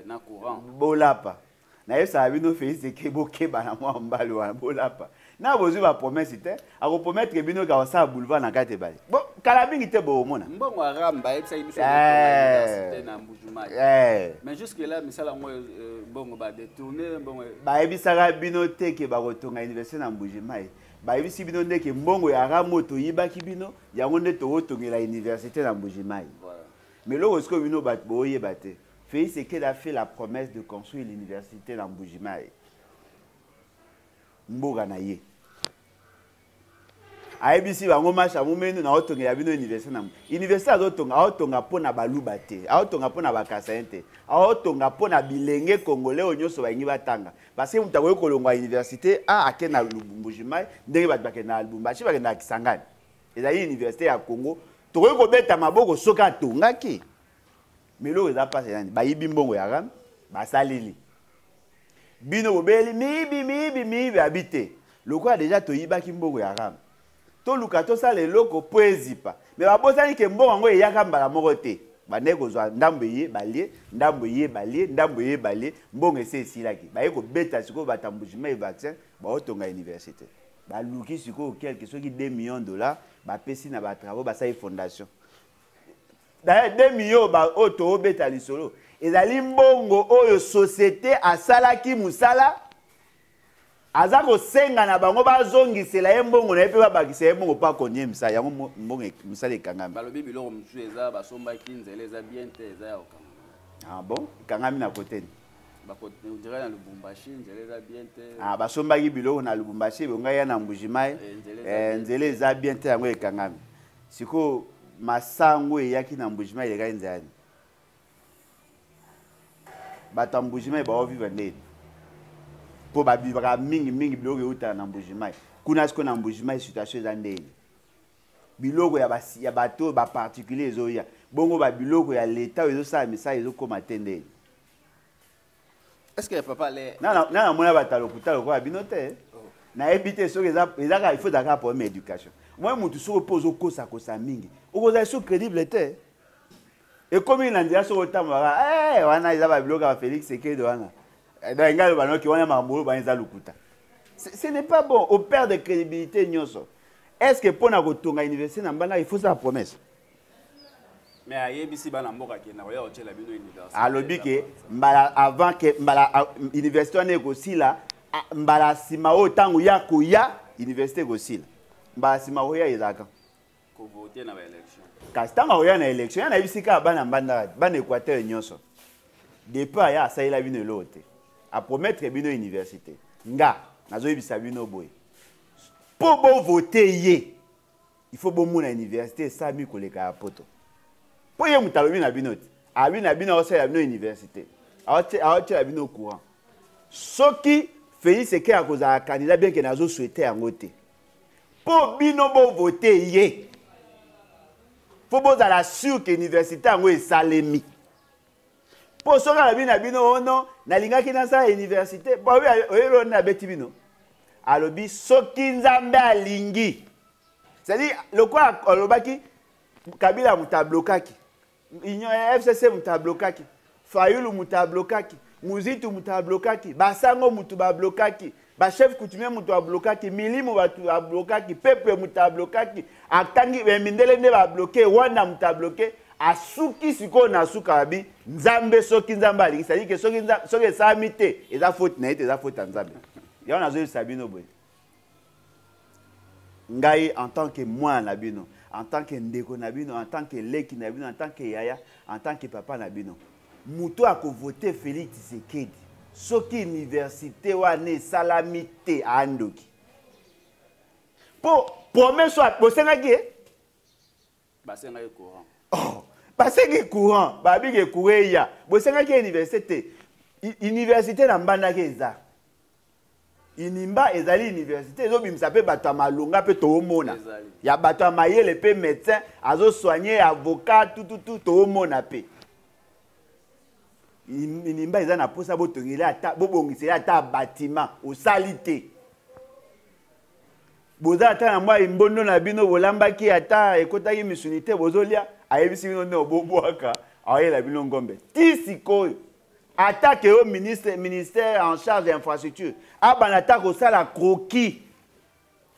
S1: na courant.
S2: Bolapa. Na yo sa bino fait c'est que bokeba na moi mbalo wana bolapa. Na bozu ba promesse te, a ko promettre bino ka sa boulevard na kate bali. Bon, kala bingi te bo mona.
S1: Mbongo aramba etsa ibiso université na Mbujimai. Mais jusque là misala ngo bongo ba détourner bongo
S2: ba ebisaka bino te ke ba kotonga université na Mbujimai. Ba ebisi bino ndeke mbongo ya ramoto yibaki bino yango nde to otongela université na Mbujimai. Voilà. Mais lo osko bino ba boye bate. Félix Seked a fait la promesse de construire l'université dans Mbujimai. Mboga na ye. Aibisi bango masha mumenu na otonga ya bino université na université azotonga pona baluba te, aotonga pona bakasayente, aotonga pona bilenge congolais onyoso bangi batanga. Parce que mutakoye kolongwa université a akena Mbujimai ndenge bat bakena Lubumbashi bakena Kisangani. Ezali université ya Congo, tokoye kobeta maboko soka tongaki. Mais là, ils ont passé l'année. Ils ont bon yaram, salili. Bino bobeli mibi habité. Le quoi déjà to yiba kimbo yaram. To lukato sa le loko poezipa. Mais ba bosani ke mbongo ngo yakam bala morote. Ba nego zo ndambo ye balie, mbongo ese silaki. Ba yeko beta siko batambujima vaccin, ba otonga université. Ba luki siko quelque chose qui 2 millions de dollars, ba pesi na ba travaux, ba sa fondation. D'ailleurs, 2 millions ba auto beta lisolo. Ezali mbongo oyo société asalaki musala. Azako senga na bango bazongisela ye mbongo na epe babakisa ye mbongo pa konye misa yango mbongo musala ekangami.
S1: Balobi biloko musu eza basombaki nzela eza bien te eza ya okangami.
S2: Ah bon? Ekangami na kote ni.
S1: Bakote udira na Lubumbashi nzela eza bien te.
S2: Ah basombaki biloko na Lubumbashi bonga ya na Mbujimai. Nzela eza bien te yango ekangami. Siko masango yaki na Mbujimai le nzani. Bata Mbujimai ba oviva ndeni. Po ba bibaka mingi biloko uta na Mbujimai. Kuna siko na Mbujimai situation za ndeni. Biloko ya bato ba particulier ezoya. Bongo ba biloko ya l'état ezo sa misa ezo koma tendeni.
S1: Est-ce que papa les
S2: na mona batalo kutalo kwa binote. Na ebite so ezaka il faut d'accord pour éducation. Moi mutu so pose kosa kosa mingi. Okoza so crédible te. Et comme il a dit so otamba wana izaba biloka ba Félix Seked wana. Da ngalo banoki wana mambolo banza lukuta. Ce n'est pas bon au père de crédibilité nyoso. Est-ce que pour na kotonga université na mbanga il faut sa promesse?
S1: Mais ayebisi bana mboka ke na oya otela bino université.
S2: Alobi ke mbala avant que mbala université na ekosila mbala sima o tangu ya koya université ekosila. Mbala sima o ya ezaka
S1: ko voter na ba élection.
S2: Kastanga oya na élection ya na bisika bana mbanda bana Équateur nyonso. Depuis ya asaila bino lote. A promettre bino université. Nga nazo yebisa bino boy. Pour bon voter ye. Il faut bon mona université ça mi koleka ya poto. Pour ye mutalobi na bino ti. Abi na bino osala bino université. Aote la bino courant. Soki Félix Seked a koza candidat bien que nazo souhaiter yango te. Pour bino bon voter ye. Faut bon à la sûr que université yango esalemi. Pour soka la bino ono na lingaki na sa université. Bo oyelo na beti bino. Alobi soki nzambe alingi. C'est-à-dire le quoi olobaki Kabila mutablokaki. Union FCC mutablokaki. Fayulu mutablokaki. Muzitu mutablokaki. Basango mutablokaki. Ba chef coutumier mutablokaki. Milimo mutablokaki. Peuple mutablokaki. Atangi mindele ne ba bloquer. Wanda mutabloquer. Asuki siko na sukabi. Nzambe soki nzambe alingi. C'est-à-dire que soki samite. Eza faute na ete eza faute nzambe. Ya on a zo sabino boy. ngai en tant que moi nabino, en tant que ndeko nabino, en tant que leki nabino, en tant que yaya, en tant que papa nabino. Muto a voté Félix Tshisekedi. Soki université wane salamité à Andoki. Pour promesse soit bosengaki
S1: basengaki courant.
S2: Oh, basengaki courant, babiki coureya. Bosengaki université. Université na mbandaki eza. Inimba ezali université ezo bimisa pe bato malunga pe toomona. Ya bato mayele pe médecin azo soigner avocat tout toomona pe. Inimba eza na posa botongela ata bobongisela ata bâtiment au salité. Boza ata na mwa imbondo na bino bolambaki ata ekotaki misunité bozolia ayebisi bino ne obobwaka ayela bino ngombe. Ti sikoyo attaque au ministère en charge d'infrastructure. Abanata ko sala croquis.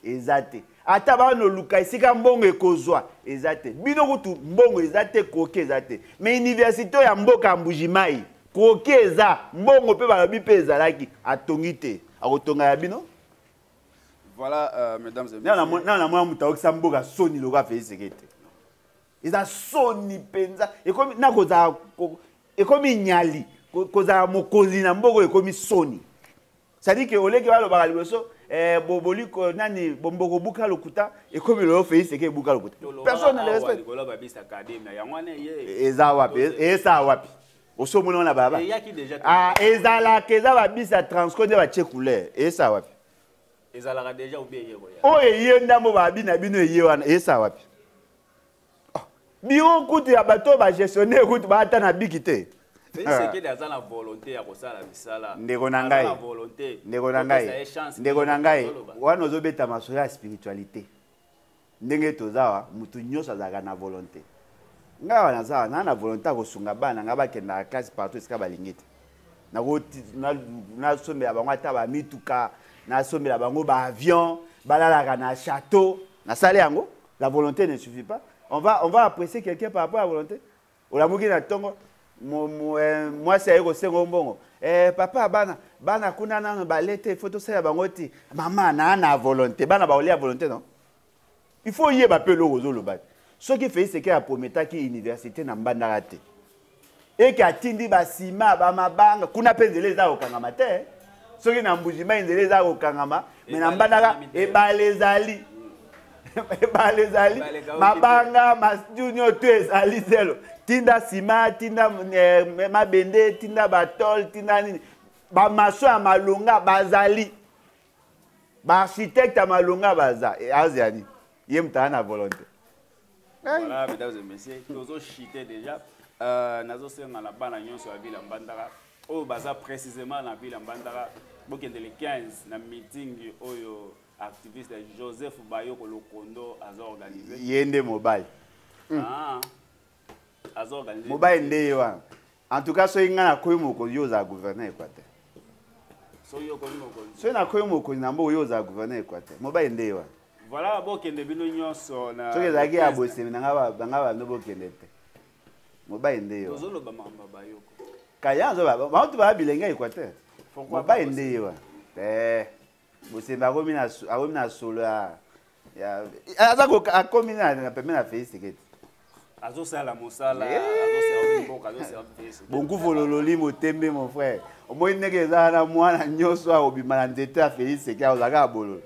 S2: Ezate. Ata ba no luka isika mbongo ekozwa. Ezate. Bino kutu mbongo ezate croquis ezate. Mais université ya mboka Mbujimai. Croquis eza mbongo pe ba bi pe ezalaki atongite. Akotonga ya bino.
S1: Voilà mesdames et messieurs.
S2: Na mwa mutaokisa mboka soni loka fe sekete. Eza soni penza. Ekomi nakoza ekomi nyali. Koza mokozi na mboko ekomi soni. C'est-à-dire que oleki walo bakaliboso boboli ko nani bomboko buka lokuta ekomi lo fe iseke buka lokuta. Personne ne le respecte.
S1: Koloba babisa academia yangwane ye.
S2: Eza wapi? Eza wapi? Osomona na baba.
S1: Yaki déjà.
S2: Ah, ezala keza babisa transcode ba couleur. Eza wapi?
S1: Ezala déjà obeye koya.
S2: O eye ndambo babi na bino eye wana. Eza wapi? Bio kuti ya bato ba gestionnaire kuti ba ata na bikite.
S1: C'est que dans la volonté à kosala misala.
S2: Ndeko na ngai. Ndeko na ngai. Ndeko na ngai. Wana ozobeta masoya ya spiritualité. Ndenge tozawa mutu nyonso azaka na volonté. Ngai wana zawa na volonté kosunga bana ngaba kenda classe partout esika balingite. Na goti na sombela bango ata ba mituka, na sombela bango ba avion, balalaka na château, na sale yango. La volonté ne suffit pas. On va apprécier quelqu'un par rapport à la volonté. Olamuki na tongo moi c'est ego sengo mbongo papa bana kuna na balete photo ça bango ti maman na volonté bana ba olia volonté non il faut y ba pe lozo lo ba ce qui fait c'est que a prometa ki université na mbanda raté et ki atindi ba sima ba mabanga kuna penzele za okangama te ce qui na Mbujimai nzele za okangama mais na mbanda e ba lezali mabanga mas junior tu ezali zelo tinda sima tinda mabende tinda batol tinda nini ba maso ya malonga bazali ba architecte malonga baza aziani yemta na volonté.
S1: Voilà mesdames et messieurs tozo chité déjà nazo senga na bana nyonso ya ville mbandaka o baza précisément na ville mbandaka bokende le 15 na meeting oyo activiste Joseph Bayoko Lokondo a organisé.
S2: Yende mobile.
S1: Ah. A organisé.
S2: Mobile ndé wa. En tout cas, so inga na koyi moko yoza gouverner Équateur.
S1: So yo koyi moko.
S2: So na koyi moko na mbo yoza gouverner Équateur. Mobile ndé wa.
S1: Voilà bokende bino nyonso na.
S2: So kezaki ya bosemi na ngaba ndo bokende te. Mobile ndé wa.
S1: Tozolo ba mamba Bayoko.
S2: Kaya zo ba tu ba bilenga Équateur. Mobile ndé wa. Bosemi akomi na solo ya azako akomi na pembe na face sekete.
S1: Azo sala mosala, azo sala mboka, azo sala face.
S2: Bonku folololi motembe mon frère. Au moins ndenge za na mwana nyoso a obima na nzete a Félix Sekea ozaka bololo.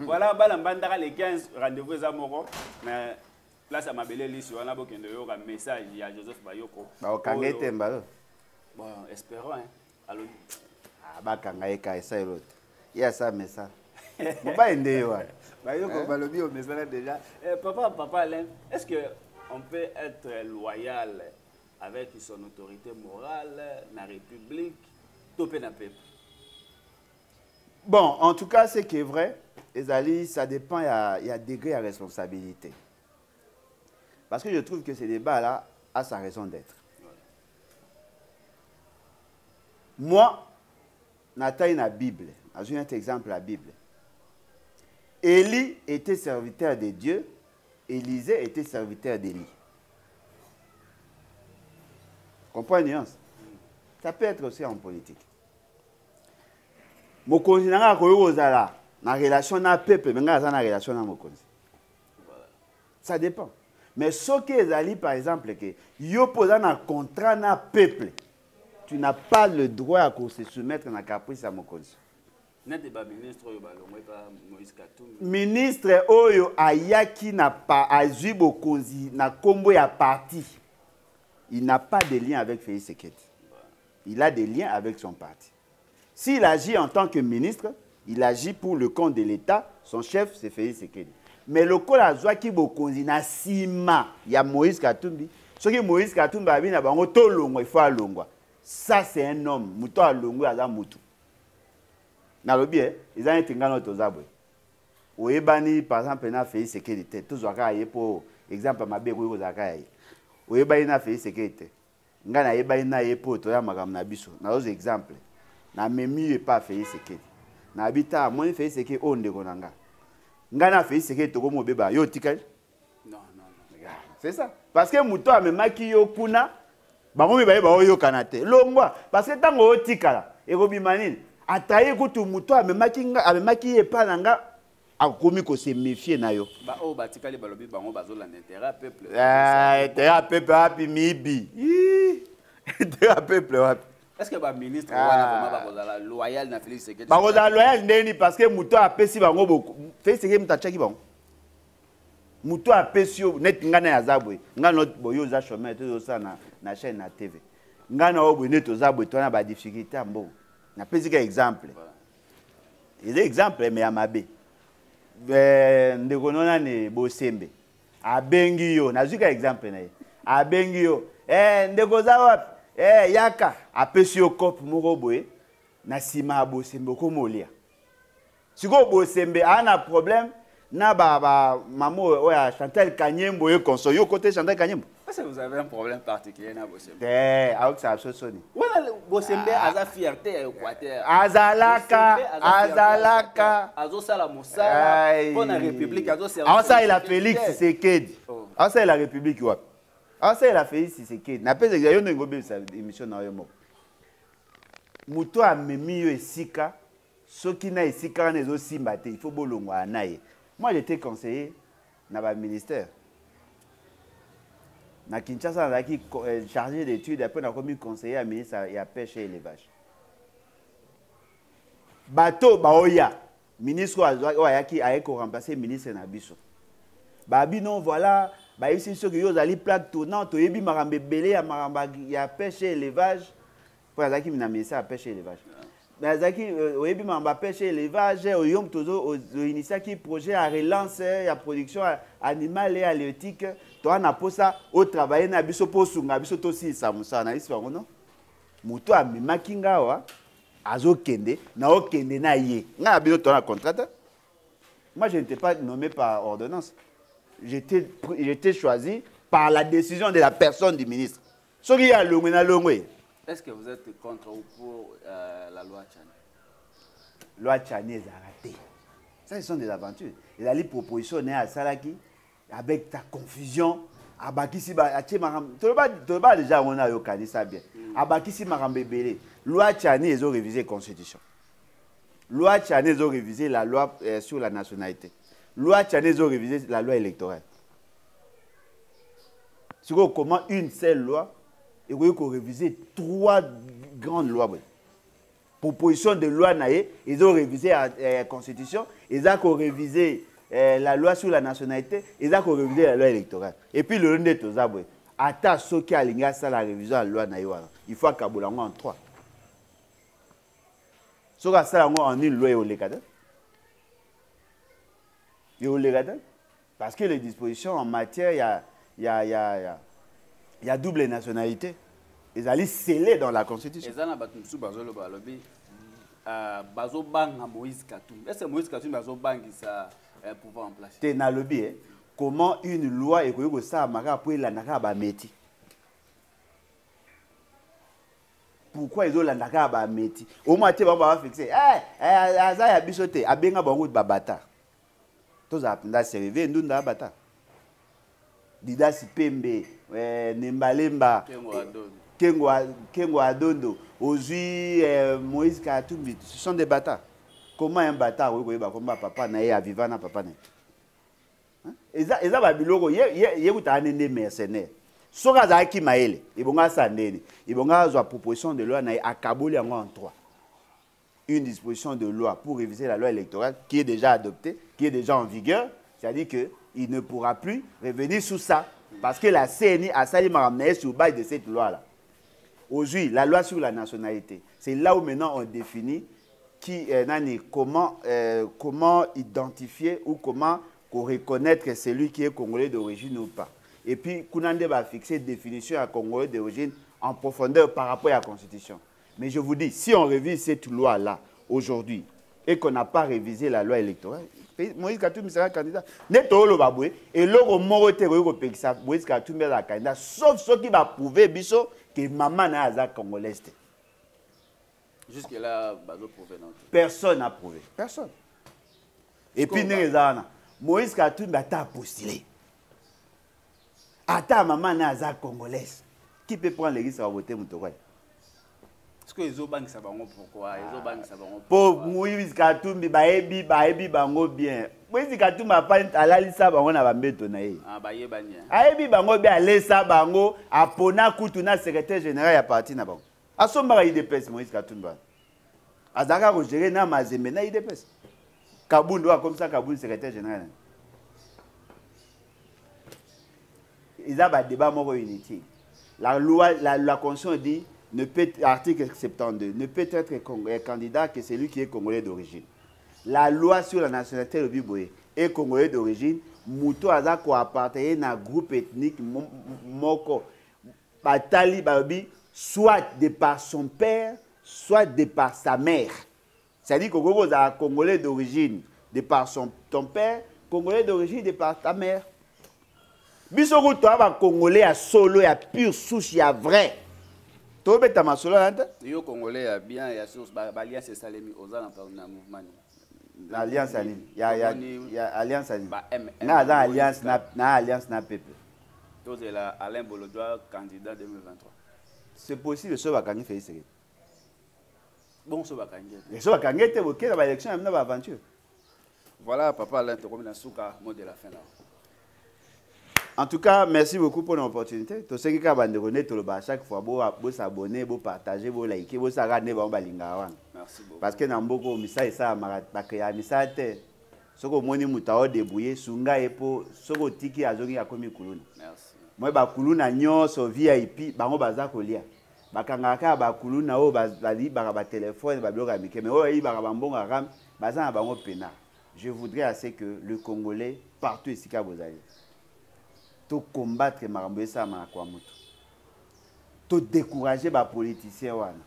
S1: Voilà bala mbandaka le 15 rendez-vous za moko mais place à mabele lisi wana bokende yo ka message ya Joseph Bayoko.
S2: Ba okangete mbalo.
S1: Bon, espérons hein. Alors
S2: bakanga eka esa elote. Ya ça mais ça. Mobile ndé wa.
S1: Bayoko balobi au message déjà. Papa Alain, est-ce que on peut être loyal avec son autorité morale dans la République topé na peuple?
S2: Bon, en tout cas, c'est qui est vrai, Ezali, ça dépend, il y a degré à responsabilité. Parce que je trouve que ce débat-là a sa raison d'être. Moi, Nathalie la Bible, je un exemple la Bible. Élie était serviteur de Dieu, Élisée était serviteur d'Élie. Comprends la nuance? Ça peut être aussi en politique. Mokonzi nanga koyo ozala na relation na peuple mais nga na relation na mokonzi. Ça dépend. Mais ce qui est allé par exemple que yo posa na contrat na peuple, tu n'as pas le droit à se soumettre na caprice à mokonzi. Ministre oyo ayaki na pa azui bokonzi na kombo ya parti. Il n'a pas de lien avec Félix Tshisekedi. Il a des liens avec son parti. S'il agit en tant que ministre, il agit pour le compte de l'État. Son chef, c'est Félix Tshisekedi. Mais le col a Zouaki Bokonzi na sima, il y a Moïse Katumbi. Ce qui Moïse Katumbi a dit, il faut aller longwa. Ça, c'est un homme. Mouto a longwa, il a moutou. Dans le bien, ils ont été dans notre zabwe. Au Ebani, par exemple, il a fait Tshisekedi. Tous les pour exemple, ma bébé, vous avez au Ebani, il a fait Tshisekedi. Ngana Ebani, il a fait pour toi, madame Nabiso. Dans d'autres exemples, na memi pas fait Tshisekedi. Na habita, moi, fait Tshisekedi, on de Gonanga. Ngana fait Tshisekedi, to mo beba, yo tikal.
S1: Non.
S2: C'est ça. Parce que Mouto a même qui yo kuna, bango mi ba yo kanate. Longwa, parce que tango tikala, et Robimanine. Ataye kutu muto amemaki epa nanga akomi ko se méfier na yo.
S1: Ba o batikali balobi bango bazola intérêt peuple.
S2: Intérêt peuple api mibi. Intérêt peuple api.
S1: Est-ce que ba ministre wana vraiment ba kozala loyal na Félix Tshisekedi?
S2: Ba kozala loyal ndeni parce que muto apesi bango beaucoup. Félix Tshisekedi mutachaki bango. Muto apesi yo net ngana ya zabwe. Ngana boyo za chemin to ça na chaîne na TV. Ngana obo net zabwe to na ba difficulté ambo. Na pesi ka exemple. Il est exemple mais amabe. Ndeko nona ne bosembe. Abengi yo, nazuka exemple na ye. Abengi yo. Ndeko za wapi? Yaka apesi yo kope moko boye na sima bosembe ko molia. Siko bosembe ana problème na ba maman oya Chantal Kanyembo e konso yo côté Chantal Kanyembo.
S1: Est-ce que vous avez un problème particulier na bosembe?
S2: Avec ça soni.
S1: Voilà bosembe aza fierté à Équateur.
S2: Azalaka
S1: azo sala mosala pour la République azo servir.
S2: Ah ça il a Félix Tshisekedi. Ah ça il a République wapi? Ah ça il a Félix Tshisekedi. Na pese yo ngobe sa émission na yo moko. Muto a memi yo esika soki na esika na ezo simba te il faut bolongwa na ye. Moi j'étais conseiller na ba ministère. Na Kinshasa nazaki chargé d'études après na komi conseiller à ministre ya pêche et élevage. Bato baoya ministre ayaki ayeko remplacer ministre na biso. Babi non voilà ba ici ceux qui yo zali plaque tournante yebi marambe belé ya maramba ya pêche et élevage pour azaki na ministre ya pêche et élevage. Nazaki oyebi mamba pêche élevage oyom tozo initiaki projet à relance ya production animale et halieutique to na posa au travailler na biso posunga biso to si samusa na isi bango non muto amemaki ngawa azokende na okende na ye nga bino to na contrat. Moi je n'étais pas nommé par ordonnance, j'étais choisi par la décision de la personne du ministre. Soki ya longwe na longwe.
S1: Est-ce que vous êtes contre ou pour la loi Tchani?
S2: Loi Tchani est arrêtée. Ça, ce sont des aventures. Il a les propositions à Salaki avec ta confusion. Abakisi ba déjà on a yokani ça bien. Abakisi marambe belé. Loi Tchani ils ont révisé la constitution. Loi Tchani ils ont révisé la loi sur la nationalité. Loi Tchani ils ont révisé la loi électorale. C'est comment une seule loi et vous avez révisé 3 grandes lois. Proposition de loi naïe, ils ont révisé la constitution, ils ont révisé la loi sur la nationalité, ils ont révisé la loi électorale. Et puis le lundi de Zaboué, à ce qui a la révision de la loi naïe, il faut qu'à en 3. Ce qui a en une loi au Légatin. Parce que les dispositions en matière, il y a double nationalité. Ils allaient sceller dans la constitution.
S1: Est-ce que Moïse Katumbi a pouvoir en place?
S2: Comment une loi est pour ça pour la métier? Pourquoi ils ont la métier? Au moins, tu vas fixer. Azaya bisoté, abenga bango de babata. Tous apprendre servir ndunda bata. Dida Sipembe, Nembalemba, Kengo Adondo, Ozui, Moïse Katumbi, ce sont des bâtards. comment un bâtard oui comme papa na ye vivant na papa na eza ba biloko ye kutana ne mercenaire soka za ki maele ibonga sandeni ibonga zo proposition de loi na akaboli yango en 3 une disposition de loi pour réviser la loi électorale qui est déjà adoptée, qui est déjà en vigueur, c'est-à-dire qu'il ne pourra plus revenir sous ça. Parce que la CNI a sali ramené sur le bail de cette loi-là. Aujourd'hui, la loi sur la nationalité, c'est là où maintenant on définit comment identifier ou comment reconnaître celui qui est congolais d'origine ou pas. Et puis, Kounande va fixer une définition à congolais d'origine en profondeur par rapport à la Constitution. Mais je vous dis, si on révise cette loi-là aujourd'hui et qu'on n'a pas révisé la loi électorale, Moïse Katumbi sera candidat. Netolo baboué et l'autre moroté Moïse Katumbi sera candidat, sauf ceux qui va prouver biso que maman n'a pas congolais.
S1: Jusque-là, bazo prouvé non.
S2: Personne n'a prouvé. Personne. Et puis Moïse Katumbi a postulé. Ata maman n'a pas congolais. Qui peut prendre les risques à voter Moutouroué?
S1: Est-ce que les autres savent pourquoi? Les autres savent pourquoi?
S2: Pour Moïse Katumbi, baebi bango bien. Moïse Katumbi a pas alalisa bango na bambeto na ye.
S1: Ah ba yebani.
S2: Aebi bango bien alesa bango apona kutuna secrétaire général ya parti na bango. Asomba IDPS Moïse Katumbi. Azaka ko gérer na mazembe na IDPS. Kabundu a comme ça Kabundu secrétaire général. Ils ont un débat moro inutile. La loi la constitution dit article 72, ne peut être candidat que celui qui est congolais d'origine. La loi sur la nationalité est congolais d'origine. Mouto Azako appartient à un groupe ethnique moko batali babi soit de par son père, soit de par sa mère. C'est-à-dire que vous êtes congolais d'origine de par ton père, congolais d'origine de par ta mère. Bisoko to aba congolais à solo ya pure souche ya vrai. To beta masolo nante?
S1: Yo congolais ya bien ya source alliance salemi ozana na mouvement.
S2: Alliance ali. Ya alliance ali. Na za alliance na alliance na peuple.
S1: To de la Alain Bolodjoa candidat 2023.
S2: C'est possible so ba kangi fait série.
S1: Bon so ba kangi.
S2: So ba kangi te boké na élection na ba aventure.
S1: Voilà papa Alain to comme na suka mot de la fin là.
S2: En tout cas, merci beaucoup pour l'opportunité. Tous ceux qui ont abandonné, chaque fois, vous s'abonner, vous partager, vous liker, vous s'arrêter, vous balinga.
S1: Merci beaucoup.
S2: Parce que dans beaucoup de misa ça bakaya misa te. Soko moni mutao débrouiller sunga epo soko tiki azongi akomi kuluna.
S1: Merci.
S2: Moi ba kuluna nyonso VIP bango baza kolia. Bakangaka ba kuluna o bazali ba téléphone ba bloga mike mais o yi ba bambonga ram baza na bango pena. Je voudrais assez que le Congolais partout ici ka bozali to combattre makambo esama kwa moto to décourager ba politiciens wana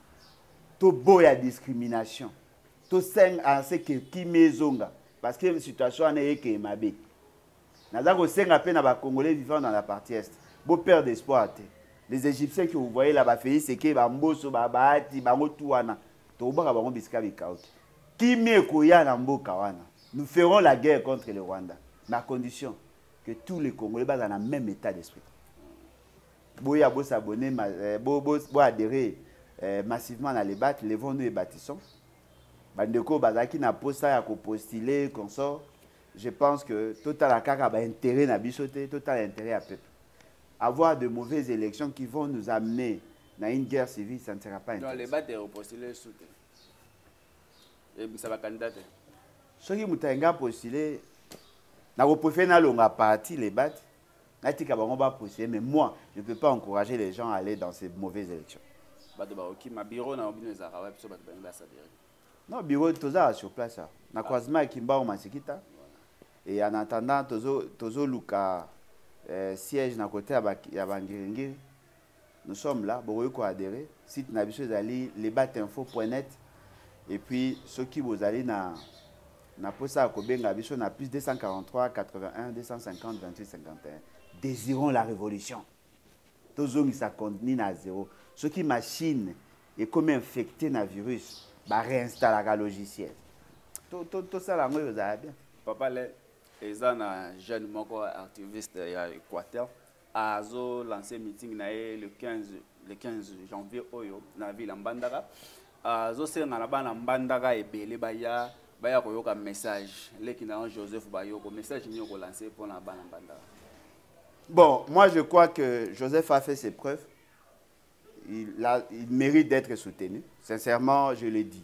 S2: to boya discrimination to seng à ce que qui mezonga parce que situation wana eke mabe naza ko senga pe na ba congolais vivant dans la partie est beau perdre d'espoir te les égyptiens que vous voyez là ba fait c'est que ba mboso ba baati bango tuana to baka bango bisika bikaoki qui meko ya na mboka wana nous ferons la guerre contre le Rwanda mais à condition que tous les Congolais sont dans le même état d'esprit. Boya bo s'abonner, bo adhérer massivement dans les battes, les vont nous bâtissons. Bandeko bazaki na posta ya ko postuler consort. Je pense que total akaka ba intérêt na bisoté, total intérêt à peuple. Avoir de mauvaises élections qui vont nous amener dans une guerre civile, ça ne sera pas intéressant.
S1: Non, les battes sont postulés sous. Et ça va candidater.
S2: Ceux qui mutenga postuler na préfère na longa partie les battre. Natika bango ba postuler mais moi je ne peux pas encourager les gens à aller dans ces mauvaises élections.
S1: Bato ba oki ma bureau na obino za rawa biso bato ba sa dire.
S2: Non bureau toza sur place ça. Na croisement kimba o masikita. Et en attendant tozo luka siège na côté ya bangiringiri. Nous sommes là pour adhérer. Site na biso zali lebatinfo.net et puis ceux qui vous allez na posa kobenga biso na plus 243 81 250 28 51. Désirons la révolution. Tozongi ça contenu na zéro. Ceux qui machine et comme infecté na virus, ba réinstaller la logiciel. Tout ça là moi vous allez bien.
S1: Papa les un jeune moko activiste ya Équateur azo lancé meeting na le 15 janvier oyo na ville Mbandaka. Azo senga na bana Mbandaka ebele baya baya koyoka message leki na Joseph Bayoko message ni ko lancer pour na bana Mbandaka.
S2: Bon, moi je crois que Joseph a fait ses preuves. Il mérite d'être soutenu. Sincèrement, je le dis.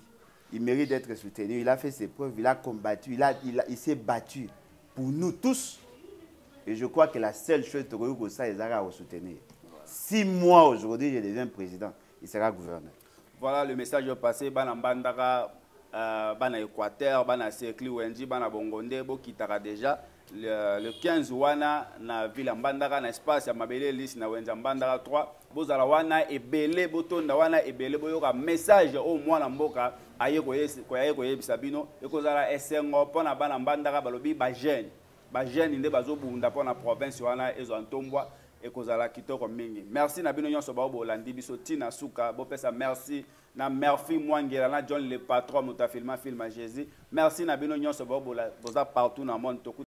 S2: Il mérite d'être soutenu. Il a fait ses preuves, il a combattu, il s'est battu pour nous tous. Et je crois que la seule chose que ça, il sera à soutenir. Si moi aujourd'hui je deviens président, il sera gouverneur. Voilà le message passé. Bana Mbandaka, bana Équateur, bana Sekli Wenji, bana Bongonde, Bokitara déjà. Le 15 wana na ville Mbandaka na espace ya mabele liste na Wenja Mbandaka 3 bozala wana ebele botonda wana ebele boyoka message au mwana mboka aye ko yebisa bino ekozala esengo pona bana Mbandaka balobi ba jeune nde bazobunda pona province wana ezo antombwa ekozala kitoko mingi. Merci na bino nyonso ba bolandi biso tina suka bo pesa merci na Murphy Mwangela na John le patron mutafilma film Jésus. Merci na bino nyonso ba boza partout na monde.